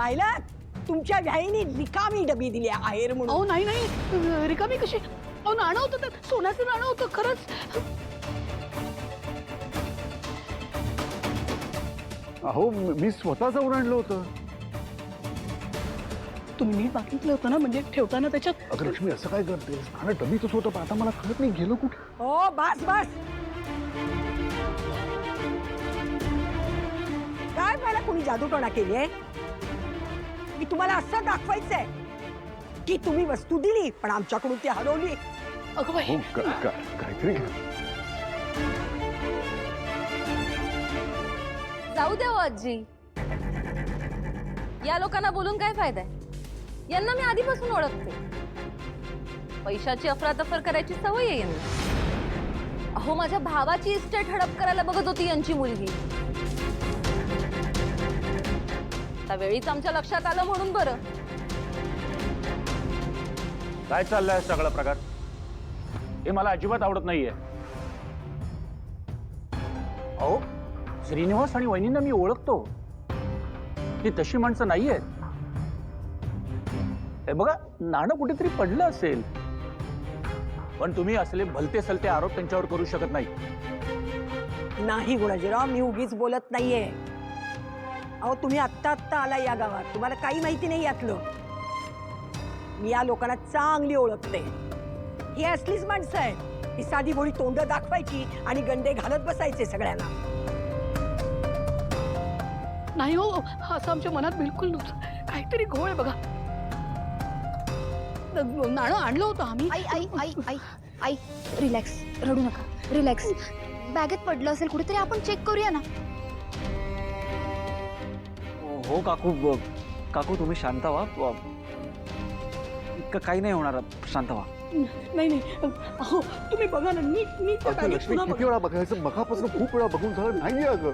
पाहिलं तुमच्या व्याईने रिकामी डबी दिली आहेर म्हणून. अहो नाही नाही रिकामी कशी. अहो नाणं होतं त्यात, सोन्याचं नाणं होतं खरंच. अहो मी स्वतः जाऊन आणलं होतं. तुम्ही नीट बघितलं होतं ना, म्हणजे ठेवताना त्याच्यात. अगं लक्ष्मी असं काय करतेस? नाणं डबीतच होतं पण आता मला कळत नाही गेलो कुठे. हो बस बस. काय मला कोणी जादूटोणा केली आहे? मी तुम्हाला असं दाखवायचंय की तुम्ही वस्तू दिली पण आमच्याकडून ती हरवली. अगं बाई, हो काहीतरी जाऊ द्या हो आजी. या लोकांना बोलून काय फायदा आहे? यांना मी आधीपासून ओळखते. पैशाची अफरातफर करायची सवय आहे यांना. अहो माझ्या भावाची इस्टेट हडप करायला बघत होती यांची मुलगी. त्यावेळीच आमच्या लक्षात आलं म्हणून बरं. काय चाललंय सगळा प्रकार? हे मला अजिबात आवडत नाहीये. अहो श्रीनिवास आणि वहिनींना मी ओळखतो. ती तशी माणसं नाहीयेत. हे बघा नाणं कुठेतरी पडलं असेल पण तुम्ही असले भलते सलते आरोप त्यांच्यावर करू शकत नाही. नाही गुणाजीराव, मी उगीच बोलत नाहीये. अहो तुम्ही आत्ता आत्ता आला या गावात, तुम्हाला काही माहिती नाही यातलं. मी या लोकांना चांगली ओळखते. ही असलीच माणसं आहेत. ही साधी भोळी तोंड दाखवायची आणि गंडे घालत बसायचे सगळ्यांना. नाही हो, असं आमच्या मनात बिलकुल नव्हतं. काहीतरी घोळ आहे बघा. नाणं आणलं होतं आम्ही. आई आई आई आई आई रिलॅक्स, रडू नका, रिलॅक्स. बॅगेत पडलं असेल कुठेतरी, आपण चेक करूया ना. हो काकू, काकू तुम्ही शांत व्हा. इतकं काही नाही होणार, शांत व्हा. नाही नाही अहो तुम्ही बघा ना, नीट नीट त्या अगं बॅगेत लक्ष्मी पुन्हा किती बघा. वेळा बघायचं? मगापासून खूप वेळा बघून झालं नाहीये. अगं